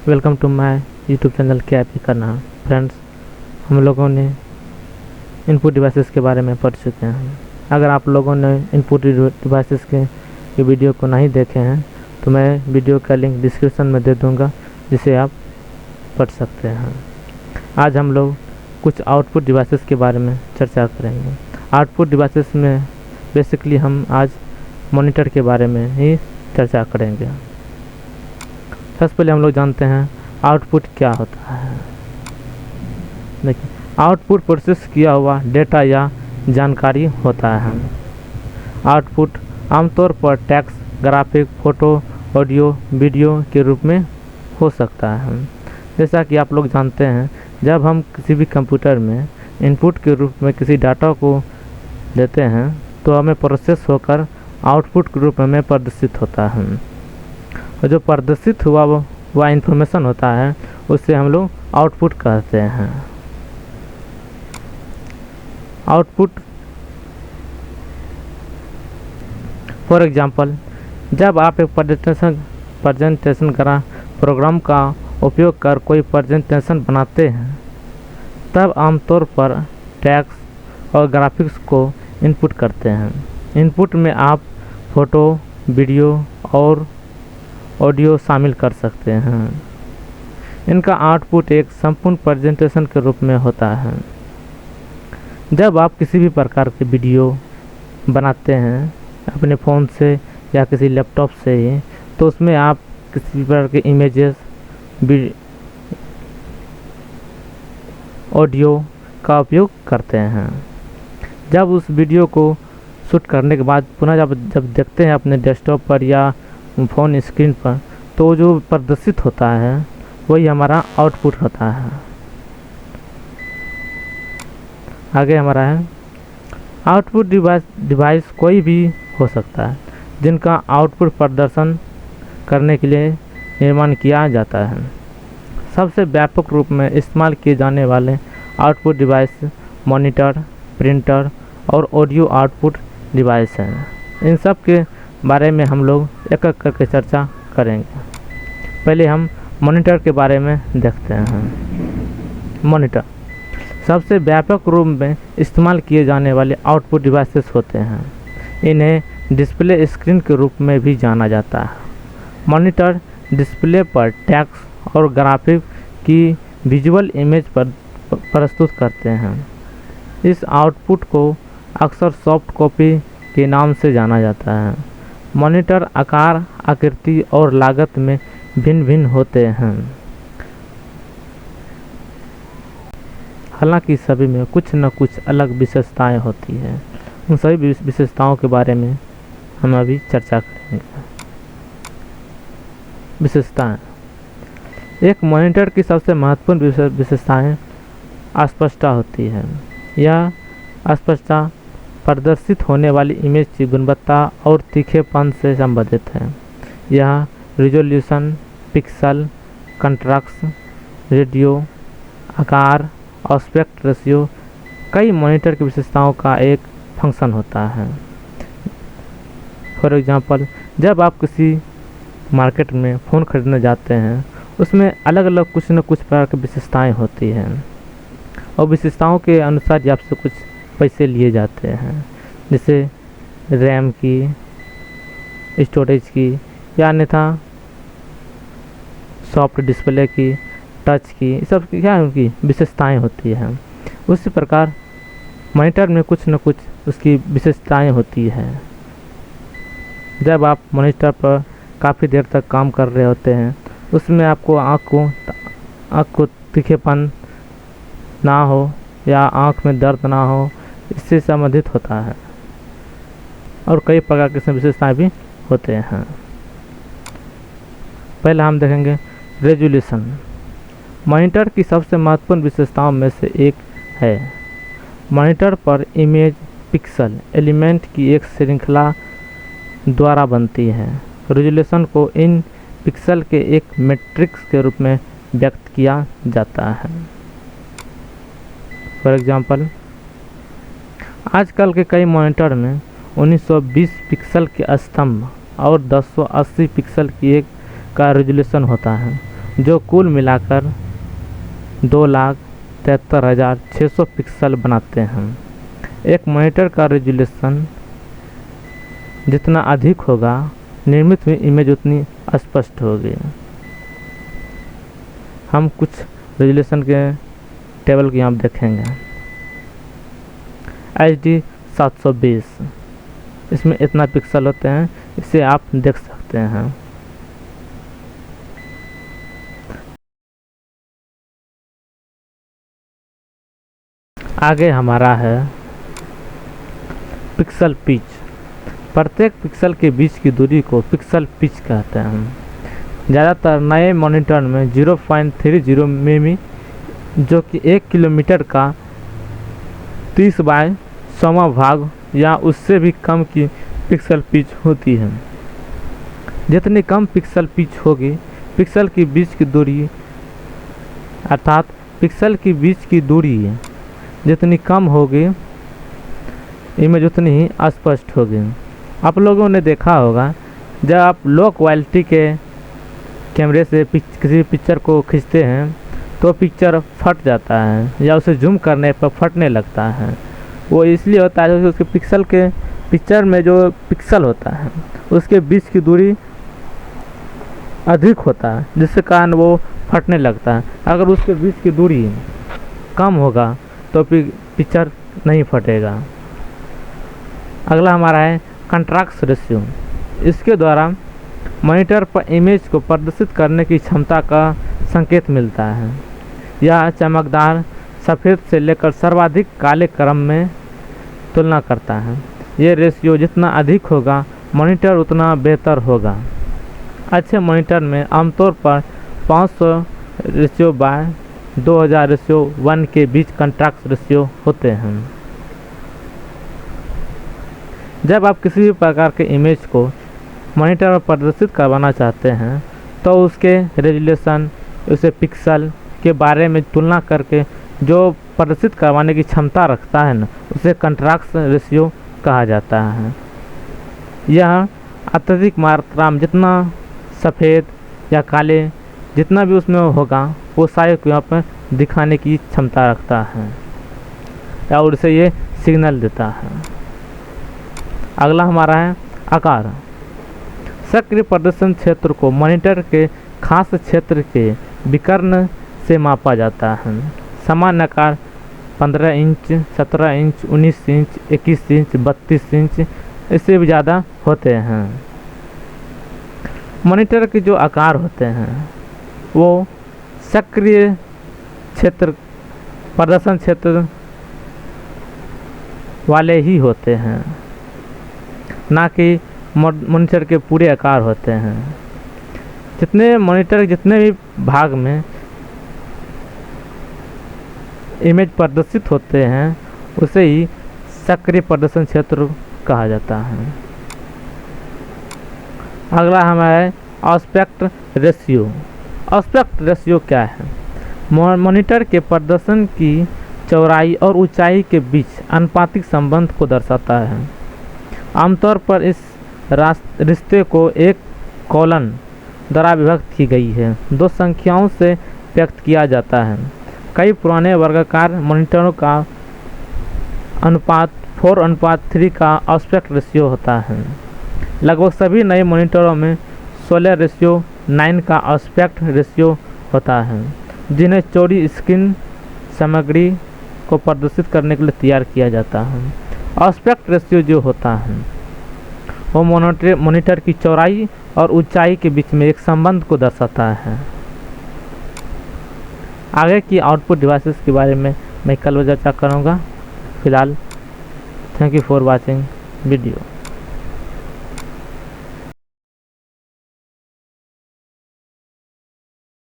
Welcome to my YouTube channel क्या भी करना। फ्रेंड्स, हम लोगों ने इनपुट डिवाइसेस के बारे में पढ़ चुके हैं। अगर आप लोगों ने इनपुट डिवाइसेस के वीडियो को नहीं देखे हैं तो मैं वीडियो का लिंक डिस्क्रिप्शन में दे दूंगा, जिसे आप पढ़ सकते हैं। आज हम लोग कुछ आउटपुट डिवाइसेस के बारे में चर्चा करेंगे। आउटपुट डिवाइसेस में बेसिकली हम आज मॉनिटर के बारे में ही चर्चा करेंगे। सबसे पहले हम लोग जानते हैं आउटपुट क्या होता है। देखिए, आउटपुट प्रोसेस किया हुआ डेटा या जानकारी होता है। आउटपुट आमतौर पर text, graphic, photo, audio, video के रूप में हो सकता है। जैसा कि आप लोग जानते हैं, जब हम किसी भी कंप्यूटर में इनपुट के रूप में किसी डाटा को देते हैं तो हमें प्रोसेस होकर आउटपुट के रूप में प्रदर्शित होता है। और जो प्रदर्शित हुआ वह इंफॉर्मेशन होता है, उससे हम लोग आउटपुट कहते हैं। आउटपुट फॉर एग्जांपल, जब आप एक प्रेजेंटेशन करा प्रोग्राम का उपयोग कर कोई प्रेजेंटेशन बनाते हैं, तब आमतौर पर टेक्स्ट और ग्राफिक्स को इनपुट करते हैं। इनपुट में आप फोटो, वीडियो और ऑडियो शामिल कर सकते हैं। इनका आउटपुट एक संपूर्ण प्रेजेंटेशन के रूप में होता है। जब आप किसी भी प्रकार के वीडियो बनाते हैं अपने फ़ोन से या किसी लैपटॉप से ही, तो उसमें आप किसी भी प्रकार के इमेजेस, ऑडियो का उपयोग करते हैं। जब उस वीडियो को शूट करने के बाद पुनः जब देखते हैं अपने डेस्कटॉप पर या फ़ोन स्क्रीन पर, तो जो प्रदर्शित होता है वही हमारा आउटपुट होता है। आगे हमारा है आउटपुट डिवाइस कोई भी हो सकता है जिनका आउटपुट प्रदर्शन करने के लिए निर्माण किया जाता है। सबसे व्यापक रूप में इस्तेमाल किए जाने वाले आउटपुट डिवाइस मॉनिटर, प्रिंटर और ऑडियो आउटपुट डिवाइस हैं। इन सब के बारे में हम लोग एक एक करके चर्चा करेंगे। पहले हम मॉनिटर के बारे में देखते हैं। मॉनिटर सबसे व्यापक रूप में इस्तेमाल किए जाने वाले आउटपुट डिवाइसेस होते हैं। इन्हें डिस्प्ले स्क्रीन के रूप में भी जाना जाता है। मॉनिटर डिस्प्ले पर टेक्स्ट और ग्राफिक की विजुअल इमेज पर प्रस्तुत करते हैं। इस आउटपुट को अक्सर सॉफ्ट कॉपी के नाम से जाना जाता है। मॉनिटर आकार, आकृति और लागत में भिन्न भिन्न होते हैं। हालांकि सभी में कुछ न कुछ अलग विशेषताएं होती हैं। उन सभी विशेषताओं के बारे में हम अभी चर्चा करेंगे। विशेषताएं। एक मॉनिटर की सबसे महत्वपूर्ण विशेषताएं अस्पष्टता होती है। यह अस्पष्टता प्रदर्शित होने वाली इमेज की गुणवत्ता और तीखेपन से संबंधित है। यह रिजोल्यूशन, पिक्सल, कंट्रास्ट, रेडियो, आकार, एस्पेक्ट रेशियो कई मॉनिटर की विशेषताओं का एक फंक्शन होता है। फॉर एग्जांपल, जब आप किसी मार्केट में फ़ोन खरीदने जाते हैं, उसमें अलग अलग कुछ न कुछ प्रकार की विशेषताएं होती हैं और विशेषताओं के अनुसार ही आपसे कुछ पैसे लिए जाते हैं, जैसे रैम की, स्टोरेज की या अन्यथा सॉफ्ट डिस्प्ले की, टच की, सब क्या उनकी विशेषताएं होती हैं। उसी प्रकार मॉनिटर में कुछ न कुछ उसकी विशेषताएं होती हैं। जब आप मॉनिटर पर काफ़ी देर तक काम कर रहे होते हैं, उसमें आपको आँख को तीखेपन ना हो या आँख में दर्द ना हो, इससे संबंधित होता है। और कई प्रकार की विशेषताएं भी होते हैं। पहले हम देखेंगे रेजोल्यूशन। मॉनिटर की सबसे महत्वपूर्ण विशेषताओं में से एक है। मॉनिटर पर इमेज पिक्सल एलिमेंट की एक श्रृंखला द्वारा बनती है। रेजोल्यूशन को इन पिक्सल के एक मैट्रिक्स के रूप में व्यक्त किया जाता है। फॉर एग्जांपल, आजकल के कई मॉनिटर में 1920 पिक्सल के स्तंभ और 1080 पिक्सल की एक का रेजोल्यूशन होता है। जो कुल मिलाकर 2,73,600 पिक्सल बनाते हैं। एक मॉनिटर का रेजोल्यूशन जितना अधिक होगा, निर्मित हुई इमेज उतनी स्पष्ट होगी। हम कुछ रेजोल्यूशन के टेबल को यहाँ देखेंगे। HD 720, इसमें इतना पिक्सल होते हैं, इसे आप देख सकते हैं। आगे हमारा है पिक्सल पिच। प्रत्येक पिक्सल के बीच की दूरी को पिक्सल पिच कहते हैं। ज़्यादातर नए मॉनिटर में 0.30 मिमी, जो कि 1 किलोमीटर का 30/100वां भाग या उससे भी कम की पिक्सल पिच होती है। जितनी कम पिक्सल पिच होगी, पिक्सल के बीच की दूरी अर्थात पिक्सल के बीच की दूरी जितनी कम होगी, इमेज उतनी ही स्पष्ट होगी। आप लोगों ने देखा होगा, जब आप लो क्वालिटी के कैमरे से किसी पिक्चर को खींचते हैं तो पिक्चर फट जाता है या उसे जूम करने पर फटने लगता है। वो इसलिए होता है क्योंकि उसके पिक्चर में जो पिक्सल होता है उसके बीच की दूरी अधिक होता है, जिसके कारण वो फटने लगता है। अगर उसके बीच की दूरी कम होगा तो पिक्चर नहीं फटेगा। अगला हमारा है कंट्रास्ट रेशियो। इसके द्वारा मॉनिटर पर इमेज को प्रदर्शित करने की क्षमता का संकेत मिलता है। यह चमकदार सफ़ेद से लेकर सर्वाधिक काले क्रम में तुलना करता है। ये रेशियो जितना अधिक होगा, मॉनिटर उतना बेहतर होगा। अच्छे मॉनिटर में आमतौर पर 500:2000:1 के बीच कंट्रास्ट रेशियो होते हैं। जब आप किसी भी प्रकार के इमेज को मॉनिटर पर प्रदर्शित करवाना चाहते हैं तो उसके रेजोल्यूशन, उसे पिक्सल के बारे में तुलना करके जो प्रदर्शित करवाने की क्षमता रखता है ना, उसे कंट्रास्ट रेशियो कहा जाता है। यह अत्यधिक मात्रा में जितना सफ़ेद या काले जितना भी उसमें होगा, वो सारे को यहाँ पर दिखाने की क्षमता रखता है और उसे ये सिग्नल देता है। अगला हमारा है आकार। सक्रिय प्रदर्शन क्षेत्र को मॉनिटर के खास क्षेत्र के विकर्ण से मापा जाता है। सामान्य आकार 15 inch, 17 inch, 19 inch, 21 inch, 32 inch, इससे भी ज़्यादा होते हैं। मॉनिटर के जो आकार होते हैं वो सक्रिय क्षेत्र, प्रदर्शन क्षेत्र वाले ही होते हैं, ना कि मॉनिटर के पूरे आकार होते हैं। जितने मॉनिटर जितने भी भाग में इमेज प्रदर्शित होते हैं उसे ही सक्रिय प्रदर्शन क्षेत्र कहा जाता है। अगला हमारा है एस्पेक्ट रेशियो। एस्पेक्ट रेशियो क्या है? मॉनिटर के प्रदर्शन की चौड़ाई और ऊंचाई के बीच आनुपातिक संबंध को दर्शाता है। आमतौर पर इस रिश्ते को एक कॉलन द्वारा विभक्त की गई है, दो संख्याओं से व्यक्त किया जाता है। कई पुराने वर्गाकार मॉनिटरों का अनुपात 4:3 का एस्पेक्ट रेशियो होता है। लगभग सभी नए मॉनिटरों में 16:9 का एस्पेक्ट रेशियो होता है, जिन्हें चौड़ी स्क्रीन सामग्री को प्रदर्शित करने के लिए तैयार किया जाता है। एस्पेक्ट रेशियो जो होता है वो मॉनिटर की चौड़ाई और ऊंचाई के बीच में एक संबंध को दर्शाता है। आगे की आउटपुट डिवाइसेस के बारे में मैं कल चर्चा करूँगा। फिलहाल thank you for watching video.